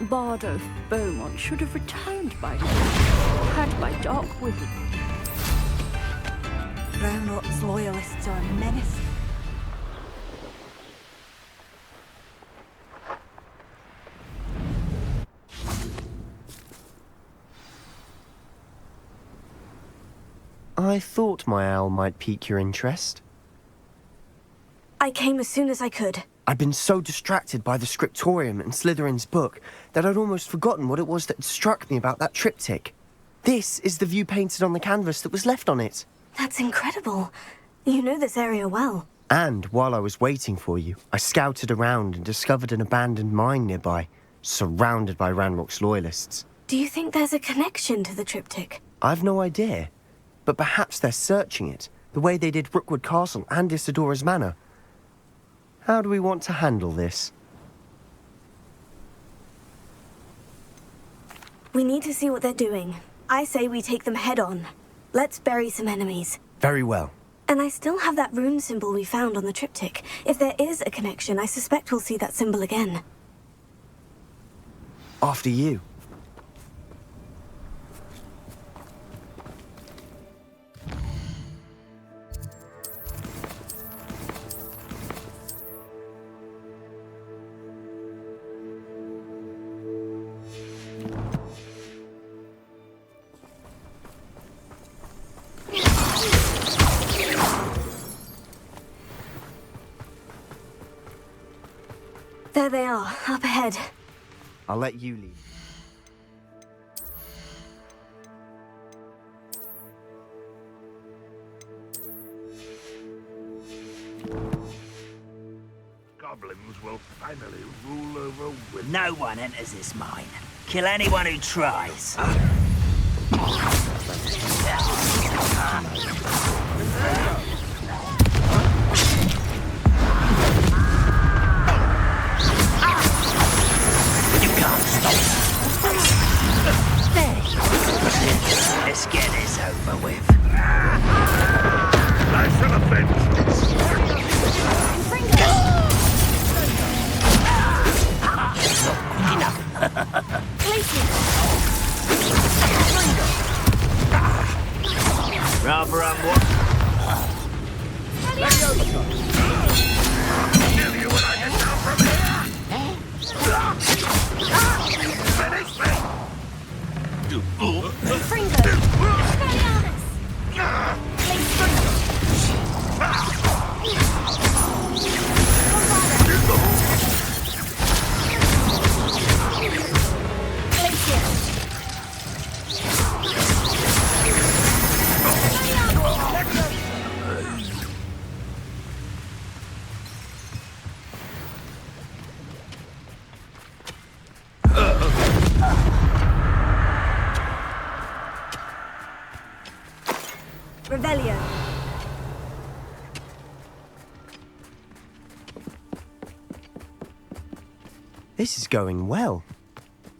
Bard of Beaumont should have returned by now, had my dark wizard. Brown Rock's loyalists are a menace. I thought my owl might pique your interest. I came as soon as I could. I'd been so distracted by the scriptorium and Slytherin's book that I'd almost forgotten what it was that struck me about that triptych. This is the view painted on the canvas that was left on it. That's incredible. You know this area well. And while I was waiting for you, I scouted around and discovered an abandoned mine nearby, surrounded by Ranrock's loyalists. Do you think there's a connection to the triptych? I've no idea, but perhaps they're searching it, the way they did Rookwood Castle and Isidora's Manor. How do we want to handle this? We need to see what they're doing. I say we take them head on. Let's bury some enemies. Very well. And I still have that rune symbol we found on the triptych. If there is a connection, I suspect we'll see that symbol again. After you. There they are, up ahead. I'll let you lead. Goblins will finally rule over with. No one enters this mine. Kill anyone who tries. Let's get this over with. I shall avenge Rather unwatched. Kill you when I get down from here! Finish me! Revelio. This is going well.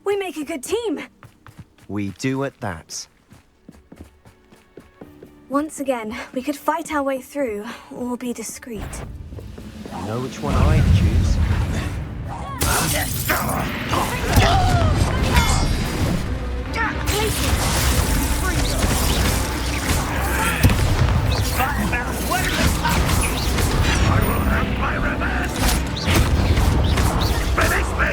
We make a good team. We do at that. Once again, we could fight our way through, or be discreet. You know which one I'd choose. I will have my revenge! Finish me!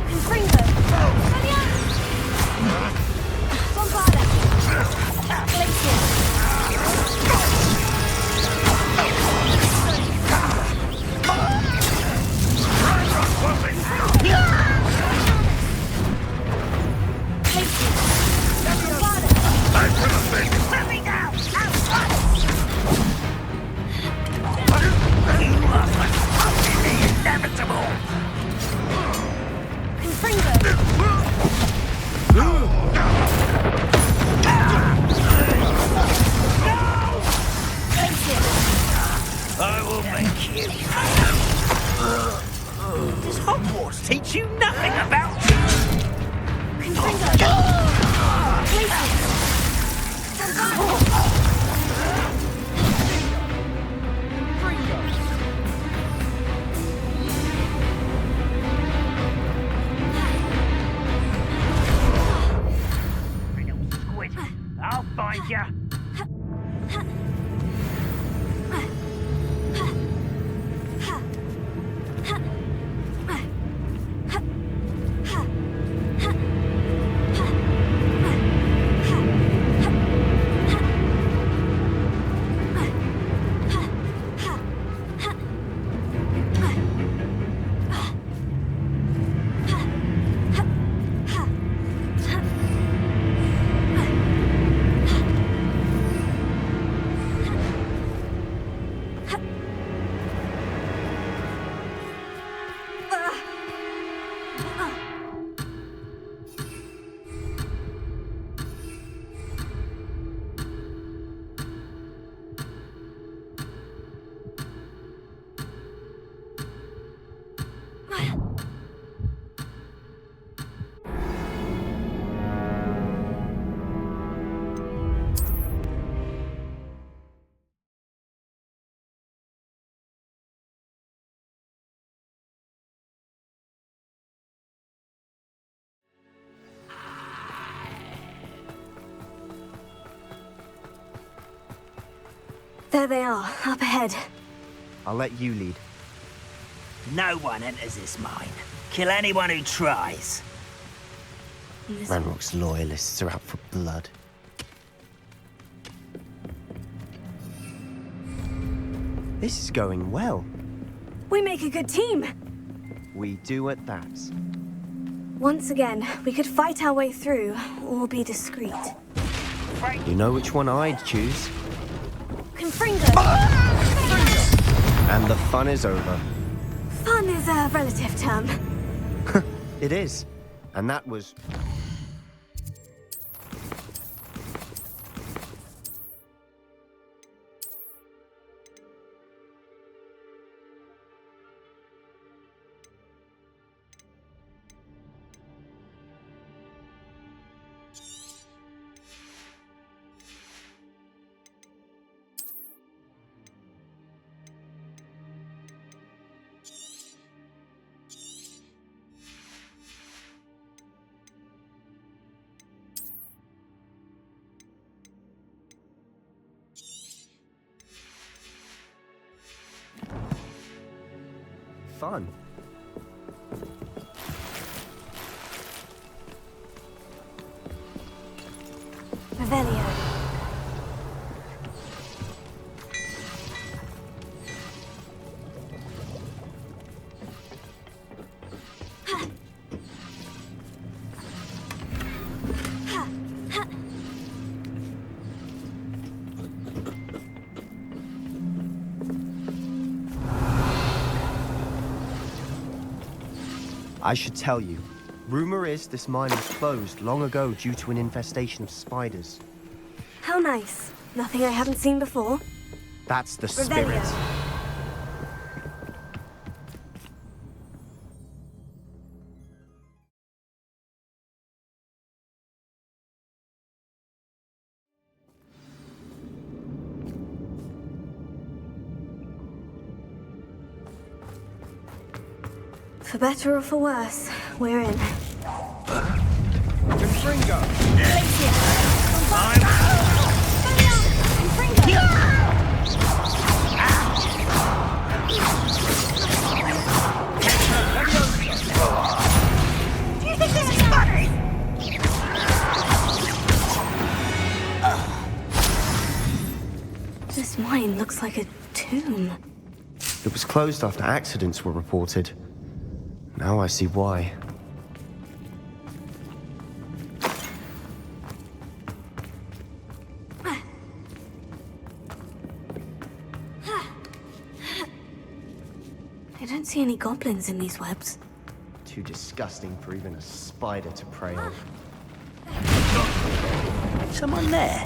Confringo. Bombarda. Glacier. I should have been. Let me down! Inevitable! I will make you. Does Hogwarts teach you nothing about There they are, up ahead. I'll let you lead. No one enters this mine. Kill anyone who tries. Ranrock's loyalists are out for blood. This is going well. We make a good team. We do at that. Once again, we could fight our way through, or be discreet. You know which one I'd choose. Confringo! And the fun is over. Fun is a relative term. It is. And that was... fun. Revelio. I should tell you. Rumor is this mine was closed long ago due to an infestation of spiders. How nice. Nothing I haven't seen before. That's the Revelio. spirit. For better or for worse, we're in. Confringo! Do you think this is funny? This mine looks like a tomb. It was closed after accidents were reported. Now I see why. I don't see any goblins in these webs. Too disgusting for even a spider to prey on. Someone there?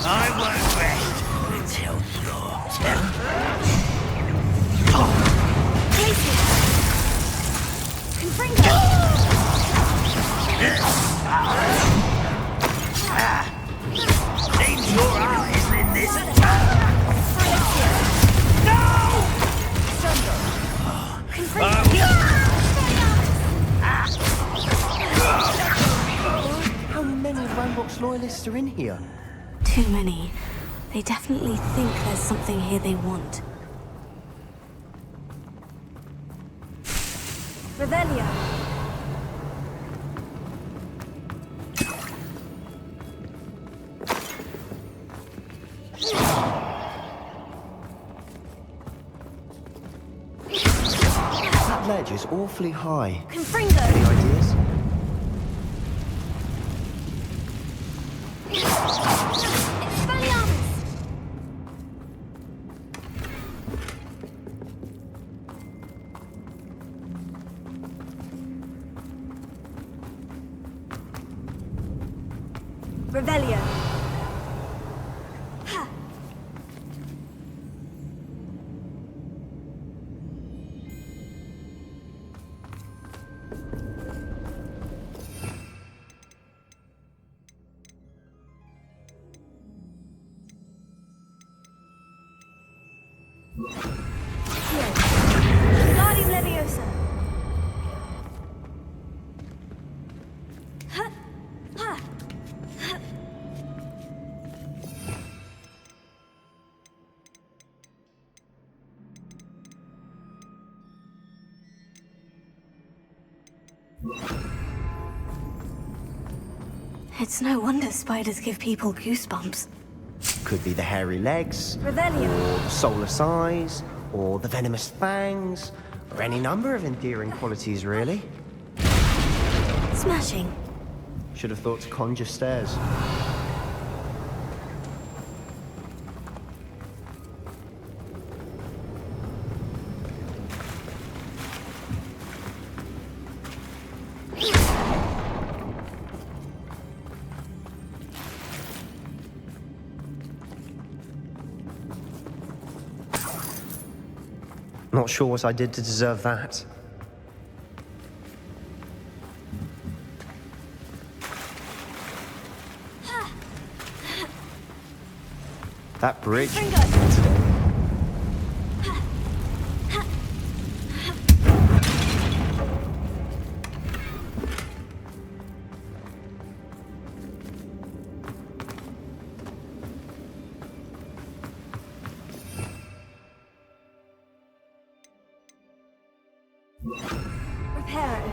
I won't rest until you're Seems your eyes in this attack. How many of Ranrock's loyalists are in here? Too many. They definitely think there's something here they want. Revelio. That ledge is awfully high. Confringo. Any ideas? Revelio. It's no wonder spiders give people goosebumps. Could be the hairy legs, Revelio. or the soulless eyes, or the venomous fangs, or any number of endearing qualities, really. Smashing. Should have thought to conjure stairs. Not sure what I did to deserve that. That bridge. Reparo.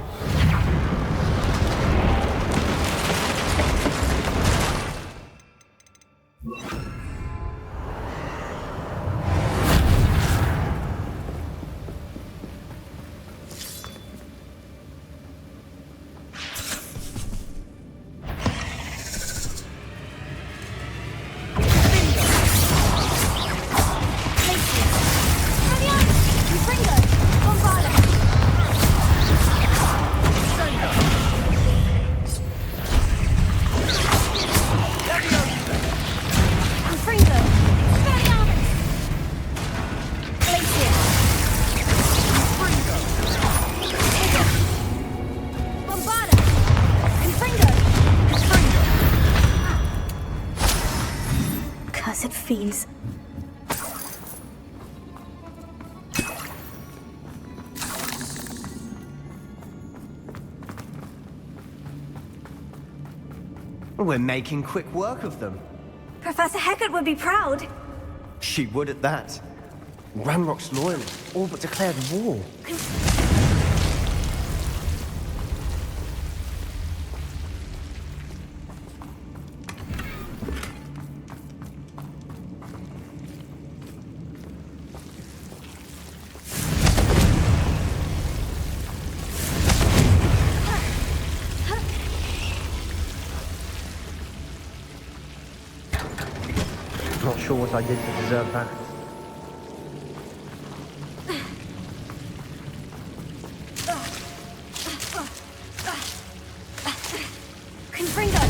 Cursed fiends. We're making quick work of them. Professor Hecat would be proud. She would at that. Ranrock's loyalists all but declared war. Not sure what I did to deserve that. Confringo!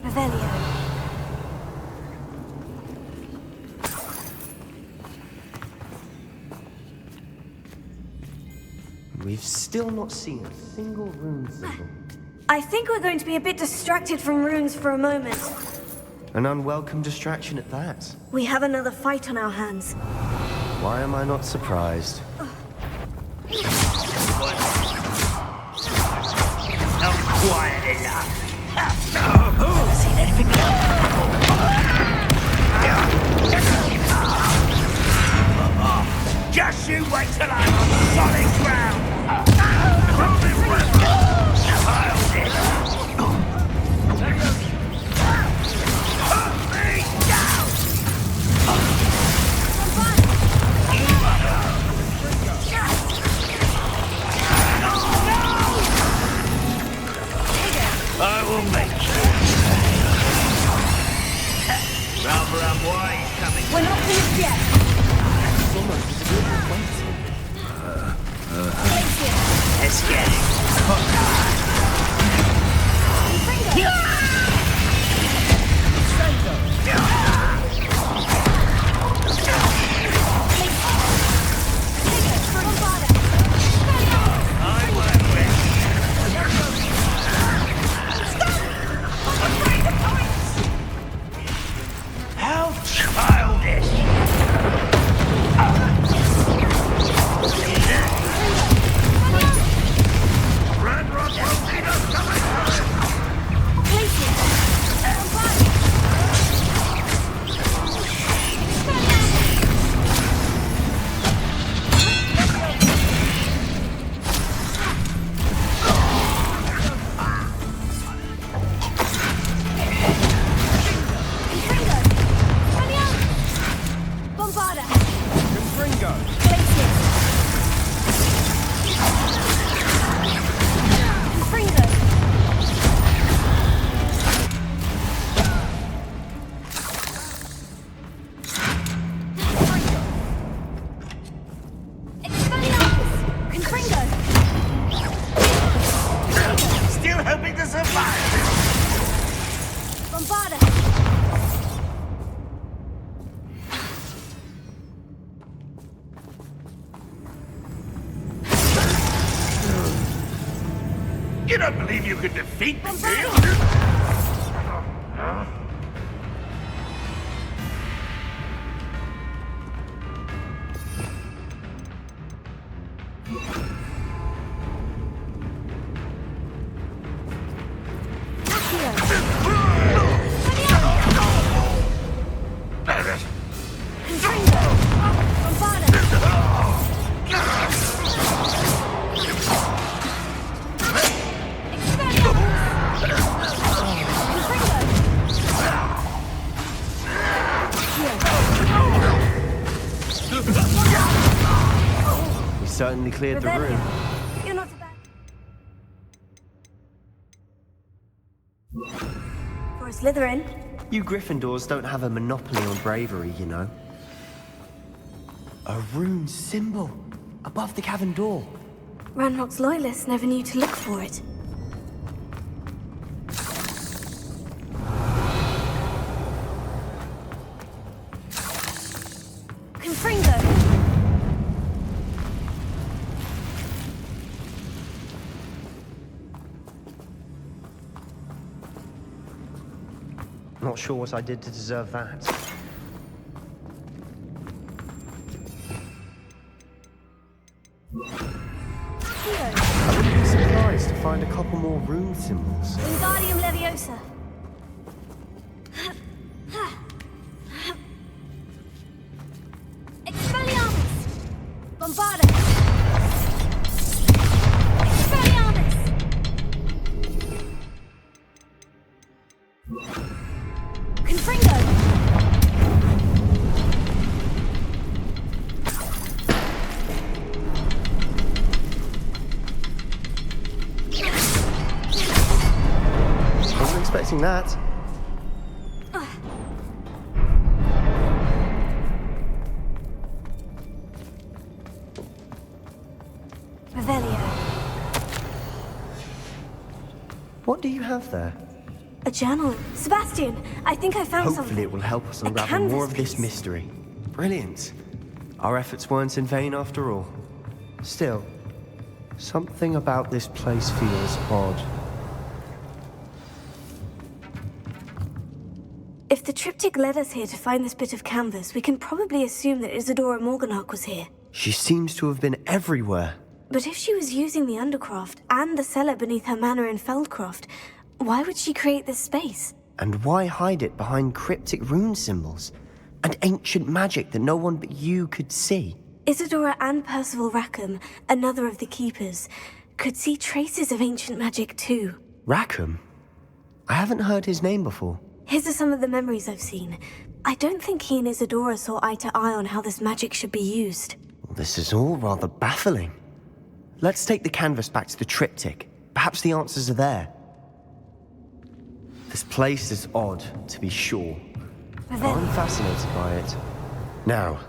Revelio. We've still not seen a single rune symbol. I think we're going to be a bit distracted from runes for a moment. An unwelcome distraction at that. We have another fight on our hands. Why am I not surprised? Not quiet enough. Seen anything Just you wait till I'm on solid ground. I will make you. Rather unwise coming. We're not finished yet. It's almost as if we're waiting. Let's get it. How childish! Ranrock will need us coming! Still hoping to survive. You don't believe you could defeat me, do you? We certainly cleared the room. You're not so bad. For a Slytherin. You Gryffindors don't have a monopoly on bravery, you know. A rune symbol above the cavern door. Ranrock's loyalists never knew to look for it. Confringo! Not sure what I did to deserve that. I wouldn't be surprised to find a couple more rune symbols. Wingardium Leviosa. Expelliarmus! Bombarda! Expelliarmus! Confringo! Wasn't expecting that. Revelio. What do you have there? A journal. Sebastian, I think I found something. Hopefully it will help us A unravel canvas more of this piece. mystery. Brilliant. Our efforts weren't in vain after all. Still, something about this place feels odd. If the triptych led us here to find this bit of canvas, we can probably assume that Isadora Morganach was here. She seems to have been everywhere. But if she was using the Undercroft and the cellar beneath her manor in Feldcroft, why would she create this space? And why hide it behind cryptic rune symbols? And ancient magic that no one but you could see? Isadora and Percival Rackham, another of the Keepers, could see traces of ancient magic too. Rackham? I haven't heard his name before. His are some of the memories I've seen. I don't think he and Isadora saw eye to eye on how this magic should be used. Well, this is all rather baffling. Let's take the canvas back to the triptych. Perhaps the answers are there. This place is odd, to be sure. I'm fascinated by it. Now,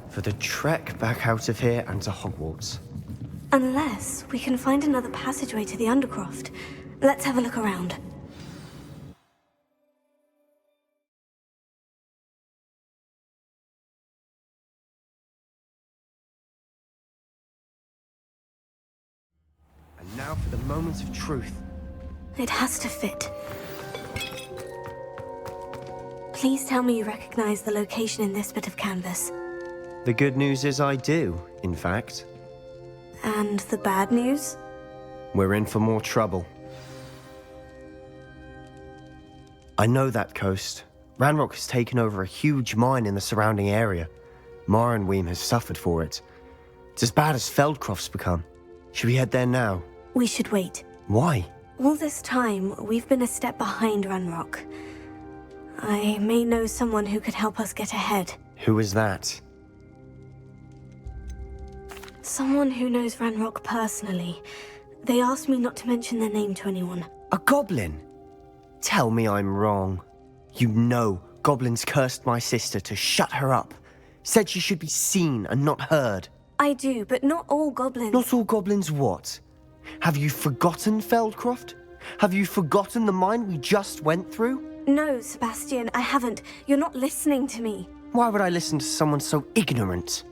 for the trek back out of here and to Hogwarts. Unless we can find another passageway to the Undercroft. Let's have a look around. And now for the moment of truth. It has to fit. Please tell me you recognize the location in this bit of canvas. The good news is I do, in fact. And the bad news? We're in for more trouble. I know that coast. Ranrock has taken over a huge mine in the surrounding area. Mornweem has suffered for it. It's as bad as Feldcroft's become. Should we head there now? We should wait. Why? All this time, we've been a step behind Ranrock. I may know someone who could help us get ahead. Who is that? Someone who knows Ranrock personally. They asked me not to mention their name to anyone. A goblin? Tell me I'm wrong. You know goblins cursed my sister to shut her up. Said she should be seen and not heard. I do, but not all goblins. Not all goblins what? Have you forgotten Feldcroft? Have you forgotten the mine we just went through? No, Sebastian, I haven't. You're not listening to me. Why would I listen to someone so ignorant?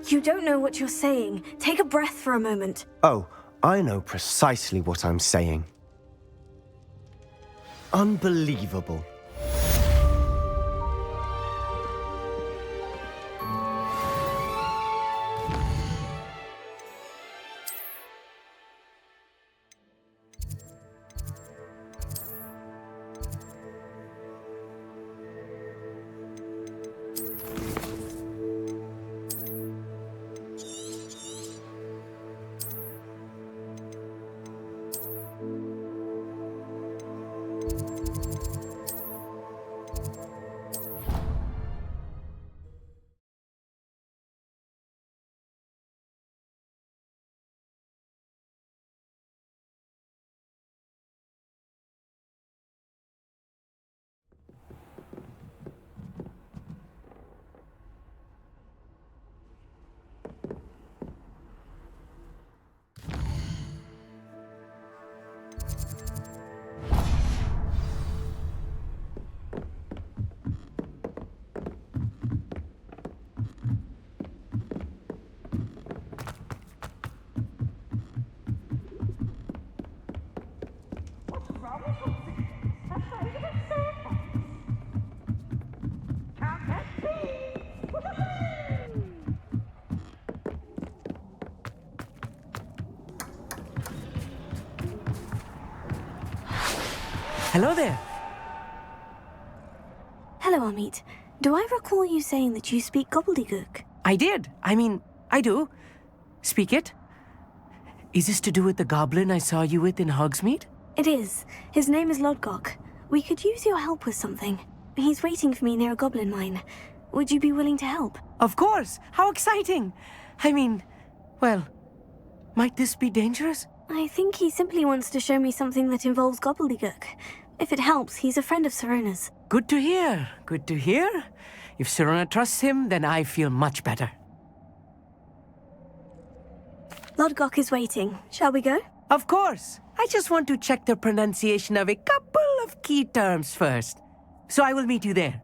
You don't know what you're saying. Take a breath for a moment. Oh, I know precisely what I'm saying. Unbelievable. Hello there. Hello, Amit. Do I recall you saying that you speak gobbledygook? I did. I do. Speak it. Is this to do with the goblin I saw you with in Hogsmeade? It is. His name is Lodgok. We could use your help with something. He's waiting for me near a goblin mine. Would you be willing to help? Of course. How exciting. Well, might this be dangerous? I think he simply wants to show me something that involves gobbledygook. If it helps, he's a friend of Sirona's. Good to hear. Good to hear. If Sirona trusts him, then I feel much better. Lodgok is waiting. Shall we go? Of course. I just want to check the pronunciation of a couple of key terms first. So I will meet you there.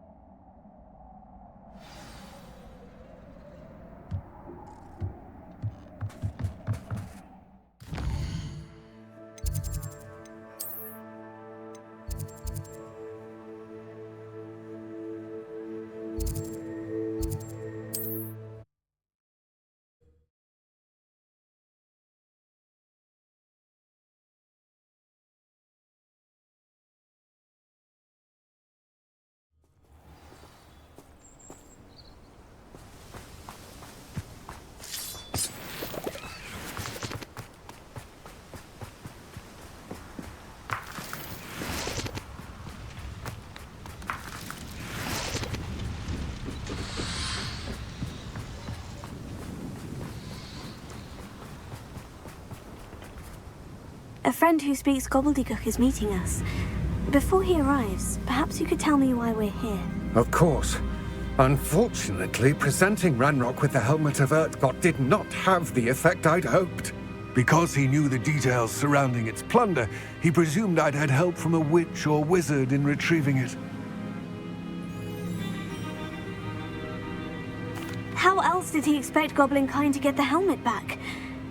A friend who speaks gobbledygook is meeting us. Before he arrives, perhaps you could tell me why we're here. Of course. Unfortunately, presenting Ranrock with the Helmet of Ore.Wa.Gundam did not have the effect I'd hoped. Because he knew the details surrounding its plunder, he presumed I'd had help from a witch or wizard in retrieving it. How else did he expect Goblinkind to get the helmet back?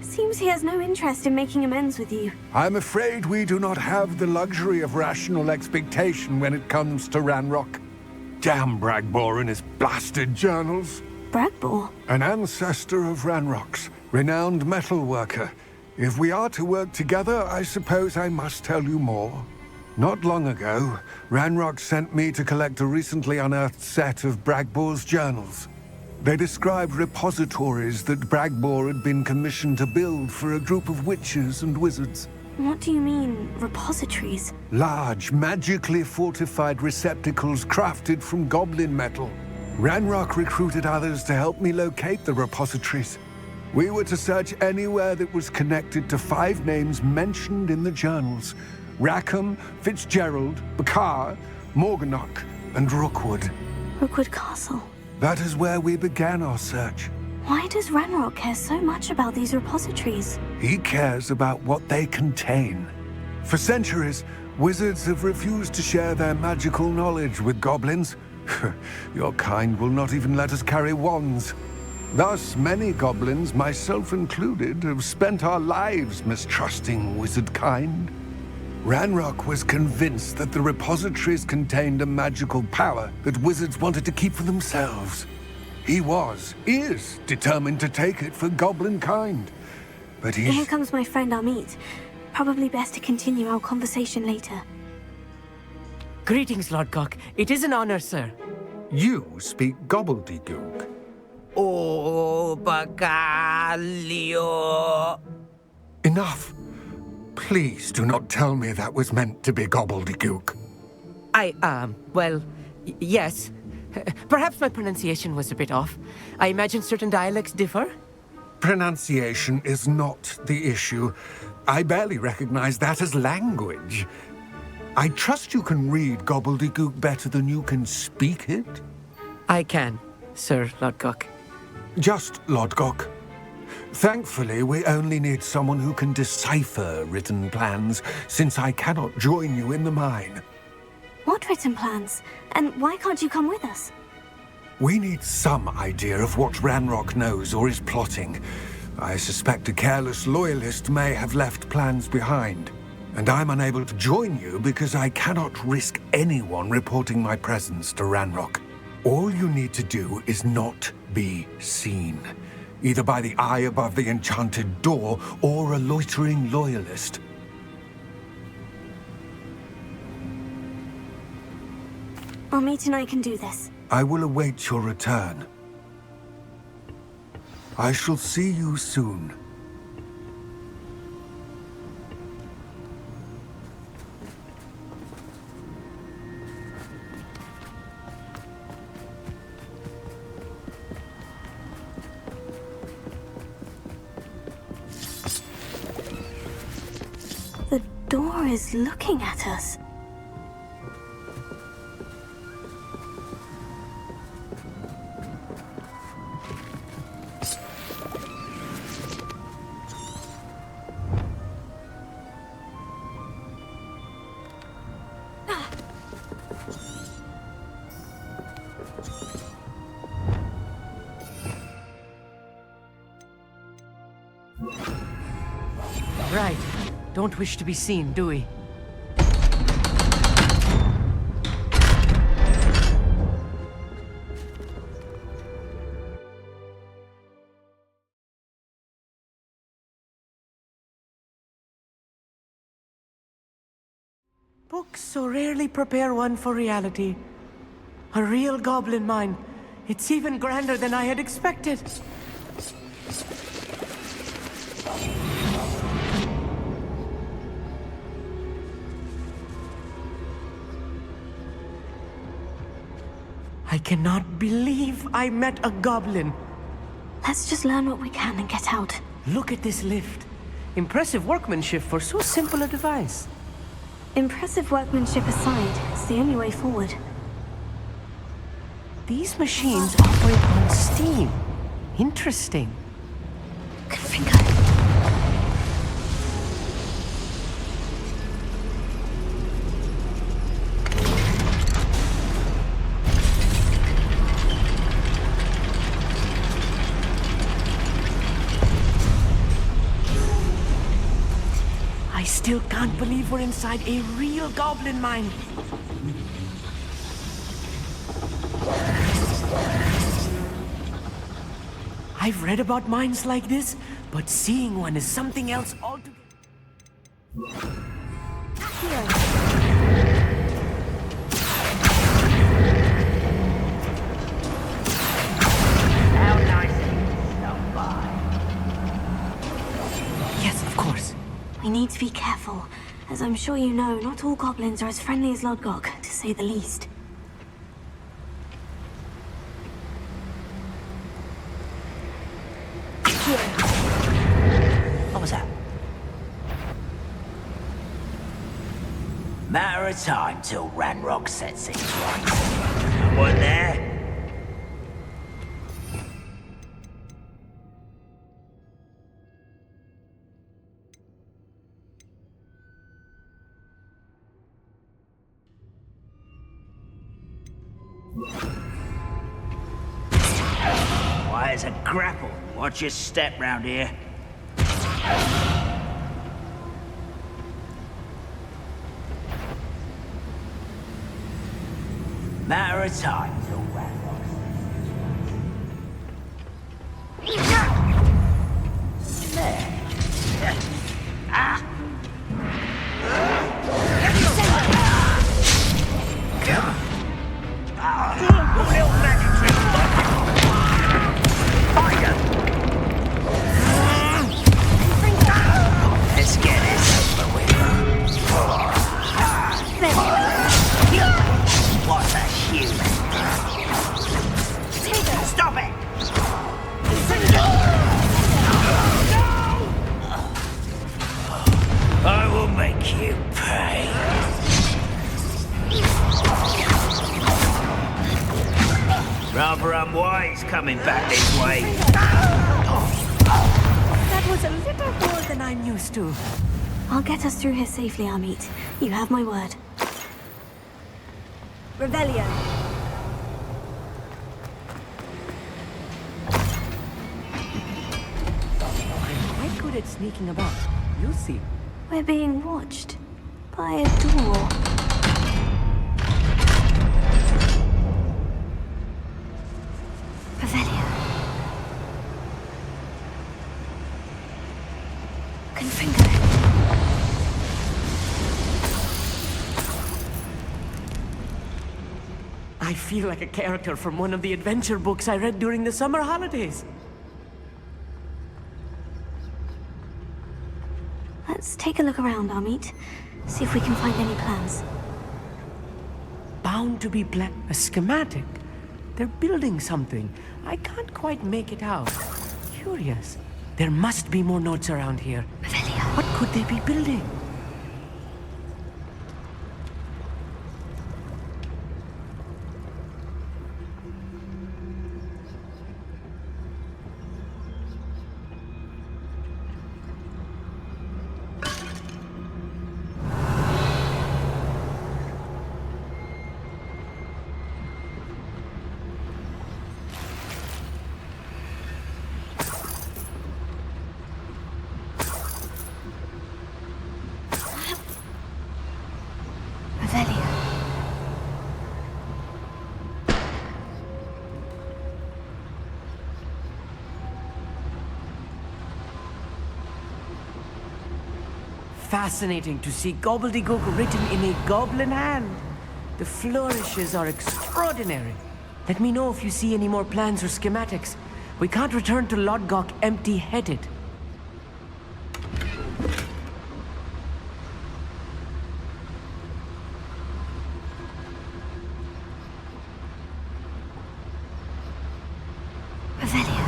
Seems he has no interest in making amends with you. I'm afraid we do not have the luxury of rational expectation when it comes to Ranrock. Damn Bragbor and his blasted journals. Bragbor? An ancestor of Ranrock's, renowned metal worker. If we are to work together, I suppose I must tell you more. Not long ago, Ranrock sent me to collect a recently unearthed set of Bragbor's journals. They described repositories that Bragbor had been commissioned to build for a group of witches and wizards. What do you mean, repositories? Large, magically fortified receptacles crafted from goblin metal. Ranrock recruited others to help me locate the repositories. We were to search anywhere that was connected to 5 names mentioned in the journals. Rackham, Fitzgerald, Bakar, Morganach, and Rookwood. Rookwood Castle. That is where we began our search. Why does Ranrock care so much about these repositories? He cares about what they contain. For centuries, wizards have refused to share their magical knowledge with goblins. Your kind will not even let us carry wands. Thus, many goblins, myself included, have spent our lives mistrusting wizard kind. Ranrock was convinced that the repositories contained a magical power that wizards wanted to keep for themselves. He is determined to take it for goblin kind. But Here comes my friend Amit. Probably best to continue our conversation later. Greetings, Lodgok. It is an honor, sir. You speak gobbledygook. Oh, Bacalio. Enough. Please do not tell me that was meant to be gobbledygook. Well, yes. Perhaps my pronunciation was a bit off. I imagine certain dialects differ. Pronunciation is not the issue. I barely recognize that as language. I trust you can read gobbledygook better than you can speak it? I can, Sir Lodgok. Just Lodgok. Thankfully, we only need someone who can decipher written plans, since I cannot join you in the mine. What written plans? And why can't you come with us? We need some idea of what Ranrock knows or is plotting. I suspect a careless loyalist may have left plans behind. And I'm unable to join you because I cannot risk anyone reporting my presence to Ranrock. All you need to do is not be seen, either by the eye above the enchanted door or a loitering loyalist. Amit and I can do this. I will await your return. I shall see you soon. The door is looking at us. Right. Don't wish to be seen, do we? Books so rarely prepare one for reality. A real goblin mine. It's even grander than I had expected. I cannot believe I met a goblin. Let's just learn what we can and get out. Look at this lift. Impressive workmanship for so simple a device. Impressive workmanship aside, it's the only way forward. These machines operate on steam. Interesting. Good finger. I still can't believe we're inside a real goblin mine. I've read about mines like this, but seeing one is something else altogether. How nice of you to stop by. Yes, of course. We need to be careful. As I'm sure you know, not all goblins are as friendly as Lodgok, to say the least. Matter of time till Ranrock sets it right. One there. Why, it's a grapple. Watch your step round here. Matter of time till Ranrock sets it. There. Ah! Little magic trick. Fire! Let's get this over with. What a human. Stop it! I will make you pay. Rather unwise coming back this way. That was a little more than I'm used to. I'll get us through here safely, Amit. You have my word. Revelio. I'm quite good at sneaking about. You'll see. We're being watched by a door. Revelio. Confringo. I feel like a character from one of the adventure books I read during the summer holidays. Let's take a look around, Amit. See if we can find any plans. Bound to be a schematic. They're building something. I can't quite make it out. Curious. There must be more notes around here. Revelio. What could they be building? Revelio. Fascinating to see gobbledygook written in a goblin hand. The flourishes are extraordinary. Let me know if you see any more plans or schematics. We can't return to Ore.Wa.Gundam empty-headed. Revelio.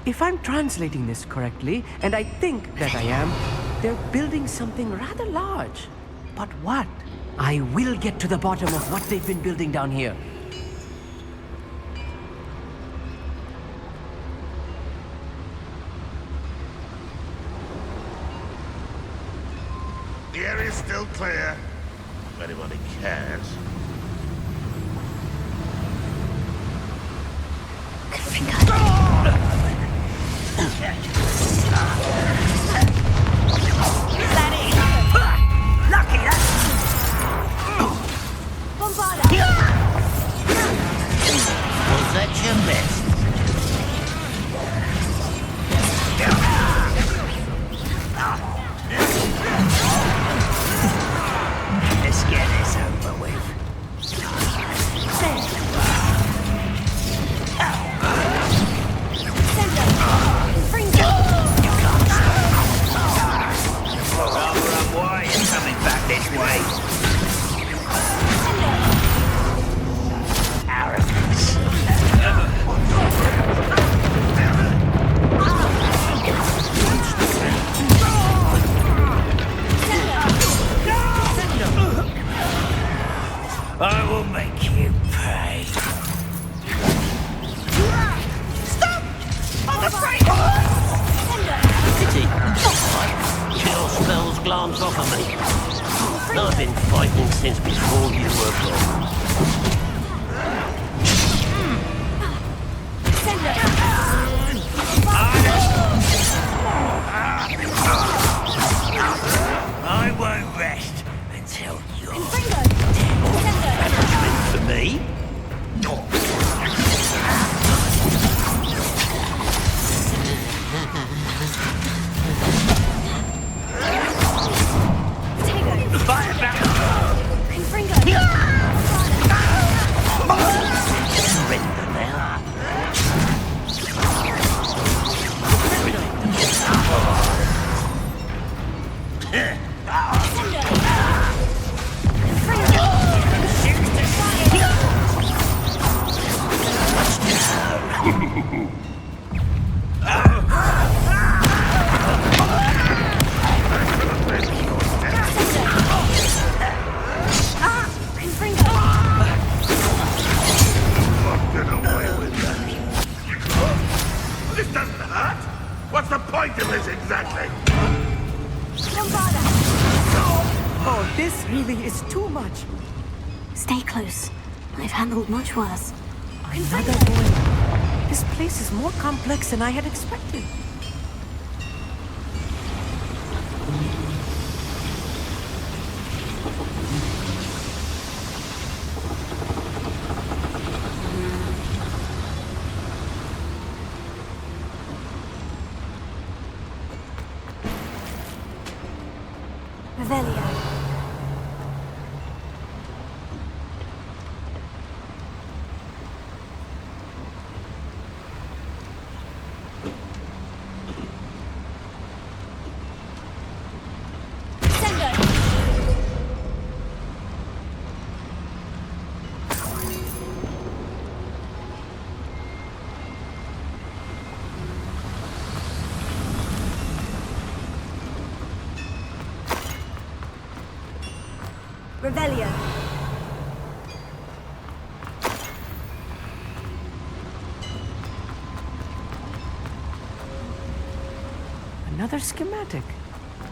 If I'm translating this correctly, and I think that I am, they're building something rather large. But what? I will get to the bottom of what they've been building down here. The area's still clear. If anybody cares. Lucky, that's... Was that your best? Let's get this over with. There. glance off of me. I've been fighting since before you were born. I won't rest until you're for me. Fight back. Surrender now. Get away with that. This doesn't hurt. What's the point of this exactly? Oh, this really is too much. Stay close. I've handled much worse. Another boy. This place is more complex than I had expected. Revelio. Revelio. Another schematic.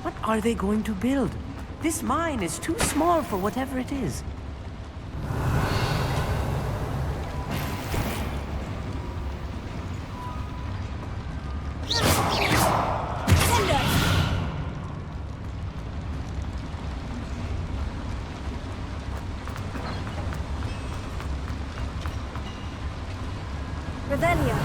What are they going to build? This mine is too small for whatever it is. Revelio.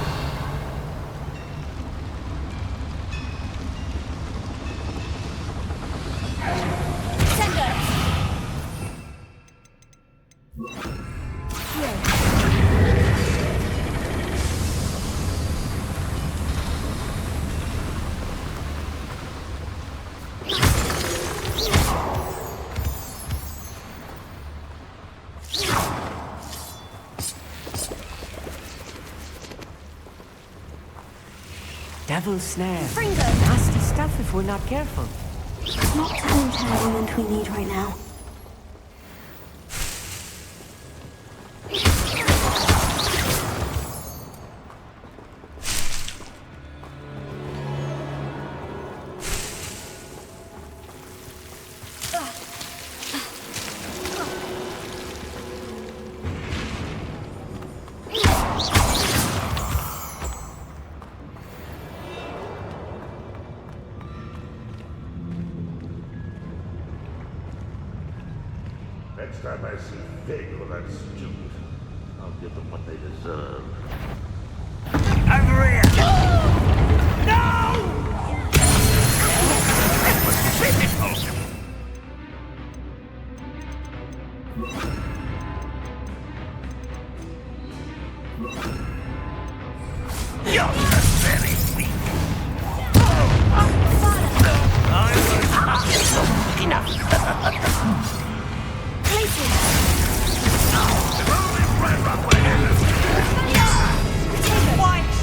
Devil's snare. Nasty stuff if we're not careful. Not the element we need right now. Next time I see Fig or that student, I'll give them what they deserve. Over here! You're very weak. Enough.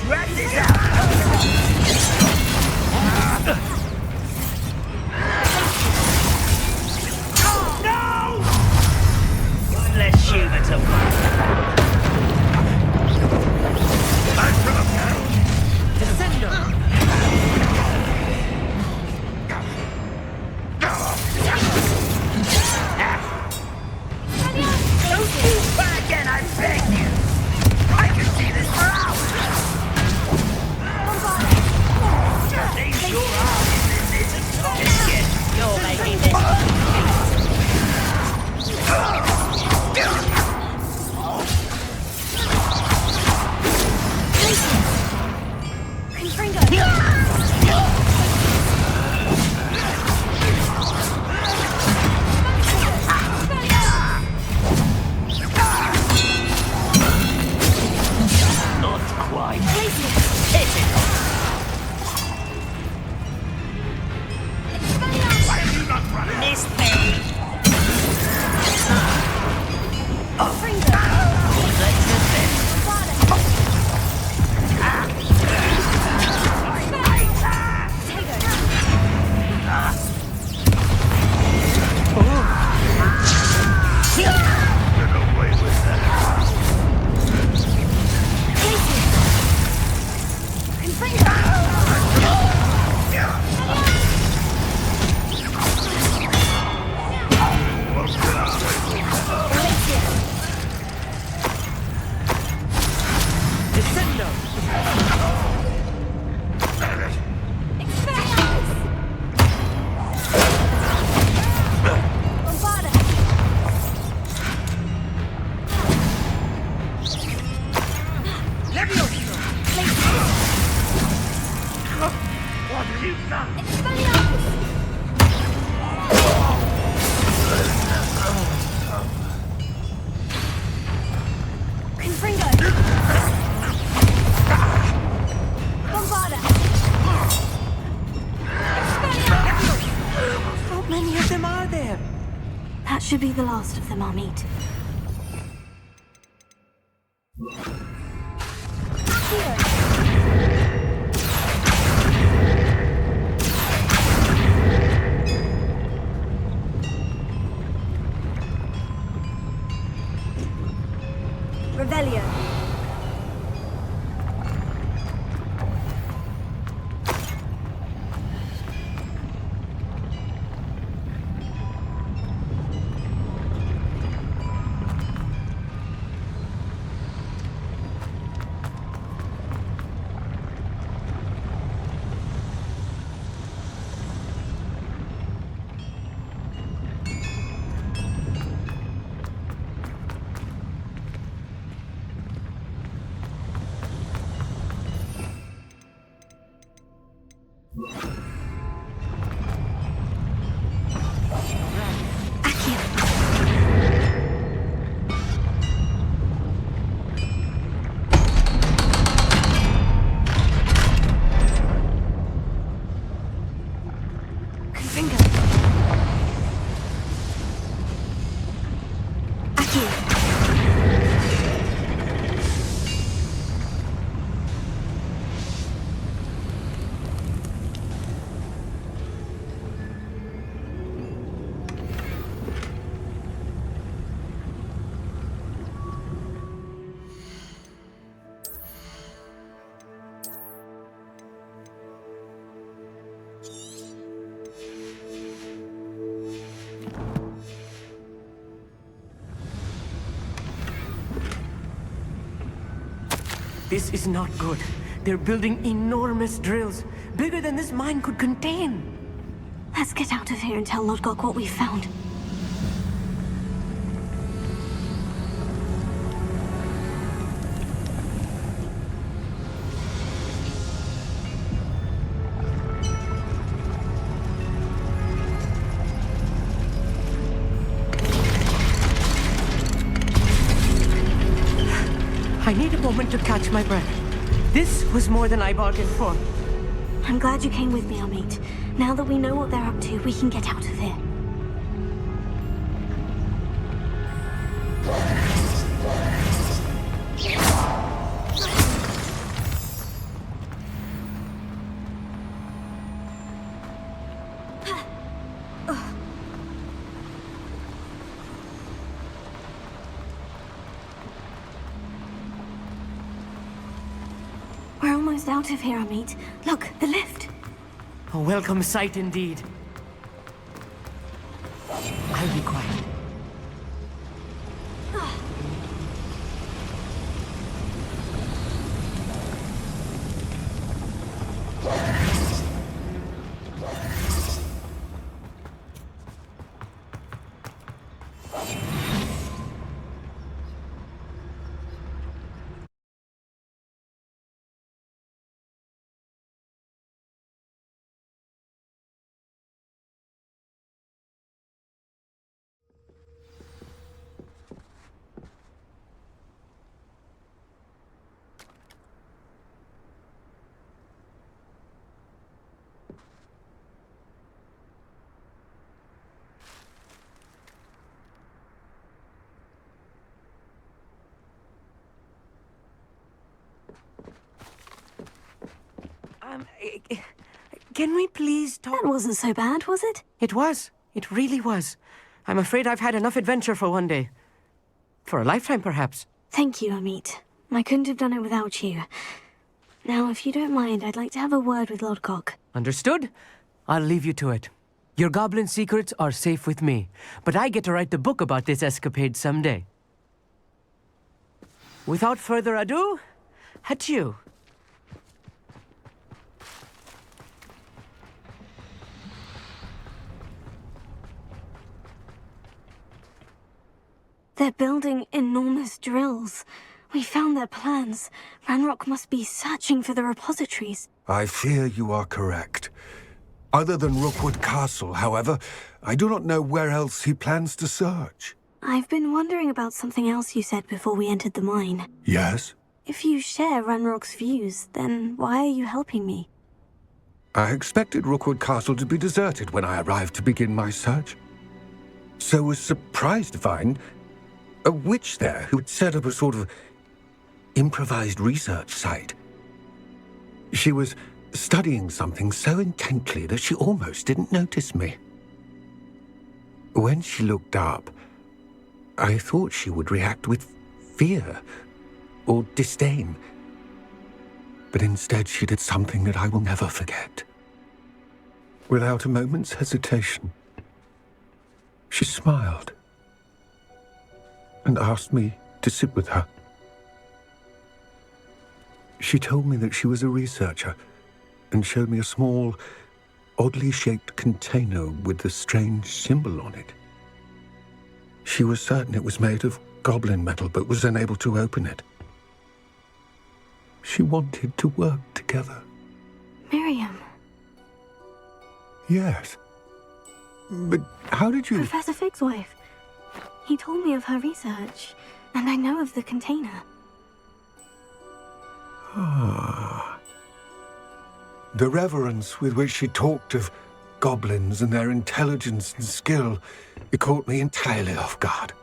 Rat this no! Let's shoot it away. Descendo! you done? Confringo! Bombarda! How many of them are there? That should be the last of them, Amit. Revelio. This is not good. They're building enormous drills, bigger than this mine could contain. Let's get out of here and tell Lodgok what we found. I need a moment to catch my breath. This was more than I bargained for. I'm glad you came with me, Amit. Now that we know what they're up to, we can get out of here. We're almost out of here, Amit. Look, the lift. A welcome sight indeed. I'll be quiet. Can we please talk? That wasn't so bad, was it? It was. It really was. I'm afraid I've had enough adventure for one day. For a lifetime, perhaps. Thank you, Amit. I couldn't have done it without you. Now, if you don't mind, I'd like to have a word with Lodgok. Understood? I'll leave you to it. Your goblin secrets are safe with me, but I get to write the book about this escapade someday. Without further ado, adieu. They're building enormous drills. We found their plans. Ranrock must be searching for the repositories. I fear you are correct. Other than Rookwood Castle, however, I do not know where else he plans to search. I've been wondering about something else you said before we entered the mine. Yes? If you share Ranrock's views, then why are you helping me? I expected Rookwood Castle to be deserted when I arrived to begin my search. So was surprised to find a witch there who had set up a sort of improvised research site. She was studying something so intently that she almost didn't notice me. When she looked up, I thought she would react with fear or disdain. But instead she did something that I will never forget. Without a moment's hesitation, she smiled and asked me to sit with her. She told me that she was a researcher and showed me a small, oddly shaped container with a strange symbol on it. She was certain it was made of goblin metal, but was unable to open it. She wanted to work together. Miriam. Yes. But how did you... Professor Fig's wife. He told me of her research, and I know of the container. Ah. The reverence with which she talked of goblins and their intelligence and skill, it caught me entirely off guard.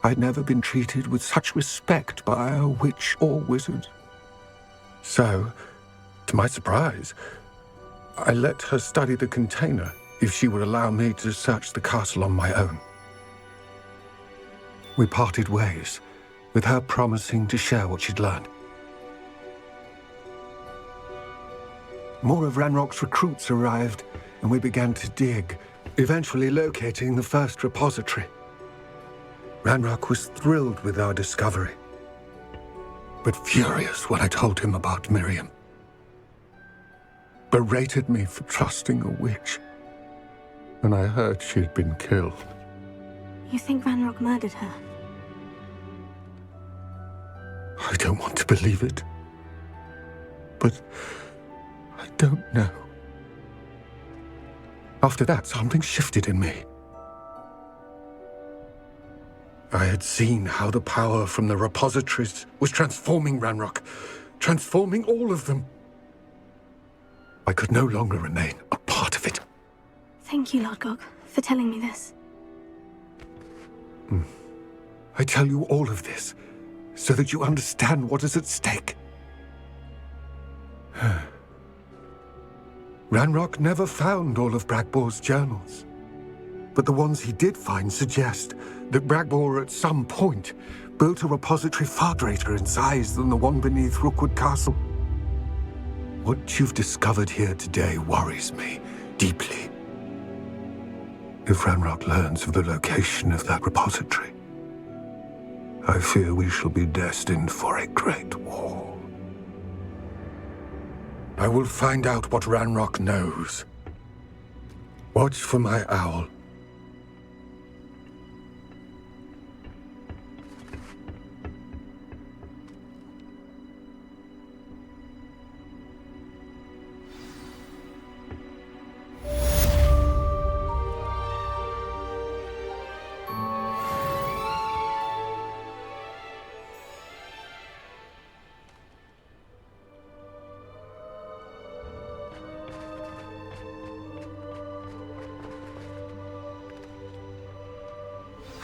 I'd never been treated with such respect by a witch or wizard. So, to my surprise, I let her study the container if she would allow me to search the castle on my own. We parted ways, with her promising to share what she'd learned. More of Ranrock's recruits arrived, and we began to dig, eventually locating the first repository. Ranrock was thrilled with our discovery, but furious when I told him about Miriam. Berated me for trusting a witch, and I heard she'd been killed. You think Ranrock murdered her? I don't want to believe it, but I don't know. After that, something shifted in me. I had seen how the power from the repositories was transforming Ranrock, transforming all of them. I could no longer remain a part of it. Thank you, Ore.Wa.Gundam, for telling me this. I tell you all of this so that you understand what is at stake. Ranrock never found all of Bragbor's journals, but the ones he did find suggest that Bragbor at some point built a repository far greater in size than the one beneath Rookwood Castle. What you've discovered here today worries me deeply. If Ranrock learns of the location of that repository, I fear we shall be destined for a great war. I will find out what Ranrock knows. Watch for my owl.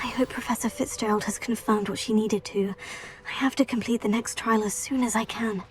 I hope Professor Fitzgerald has confirmed what she needed to. I have to complete the next trial as soon as I can.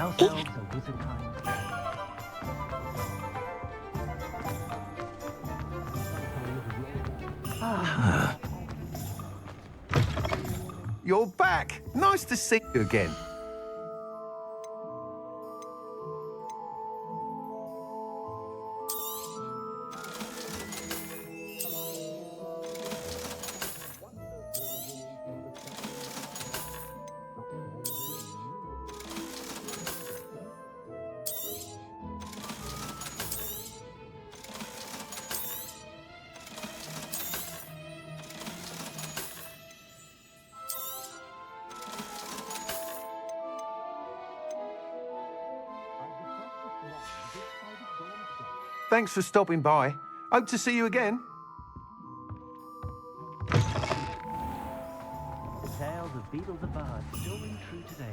House elves, the wizard kind. You're back. Nice to see you again. Thanks for stopping by. Hope to see you again. The tales of Beetle the Bard still ring true today.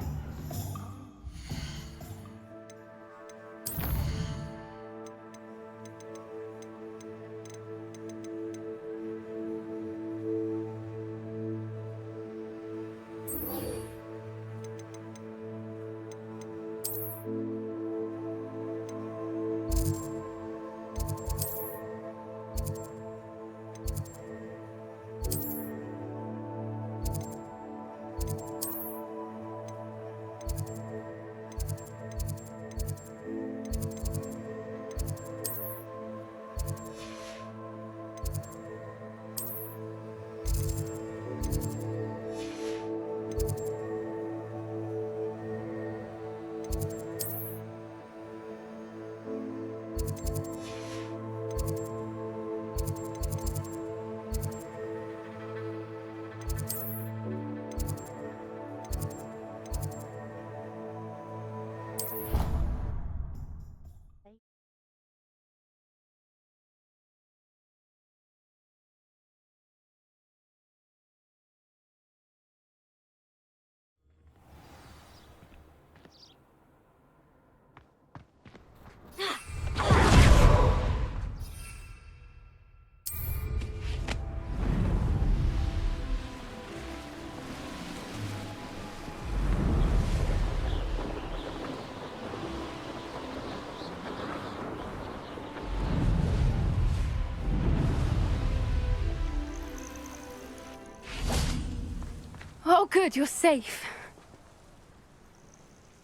Oh, good, you're safe.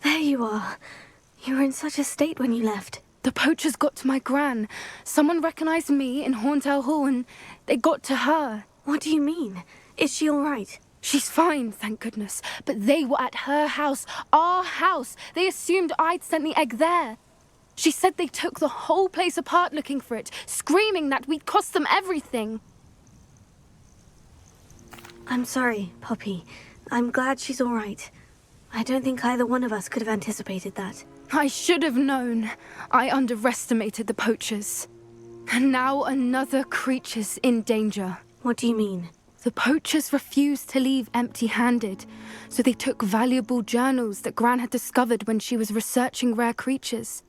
There you are. You were in such a state when you left. The poachers got to my gran. Someone recognized me in Horntail Hall and they got to her. What do you mean? Is she all right? She's fine, thank goodness. But they were at her house, our house. They assumed I'd sent the egg there. She said they took the whole place apart looking for it, screaming that we'd cost them everything. I'm sorry, Poppy. I'm glad she's all right. I don't think either one of us could have anticipated that. I should have known. I underestimated the poachers. And now another creature's in danger. What do you mean? The poachers refused to leave empty-handed, so they took valuable journals that Gran had discovered when she was researching rare creatures.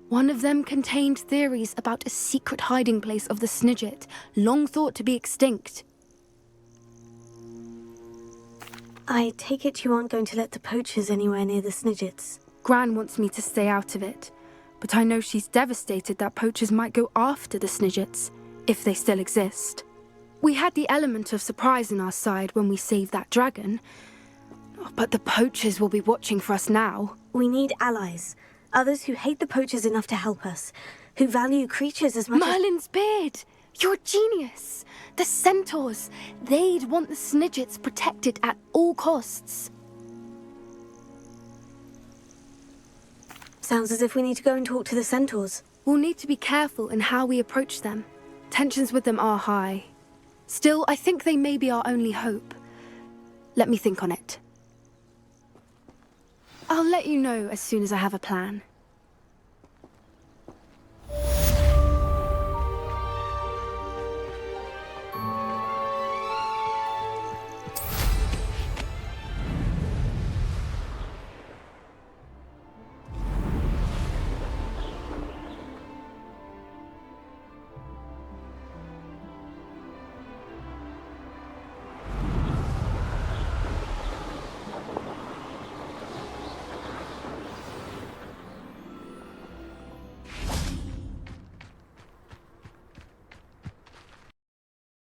One of them contained theories about a secret hiding place of the Snidget, long thought to be extinct. I take it you aren't going to let the poachers anywhere near the Snidgets. Gran wants me to stay out of it, but I know she's devastated that poachers might go after the Snidgets, if they still exist. We had the element of surprise on our side when we saved that dragon, but the poachers will be watching for us now. We need allies. Others who hate the poachers enough to help us, who value creatures as much Merlin's beard! You're a genius! The centaurs! They'd want the Snidgets protected at all costs. Sounds as if we need to go and talk to the centaurs. We'll need to be careful in how we approach them. Tensions with them are high. Still, I think they may be our only hope. Let me think on it. I'll let you know as soon as I have a plan.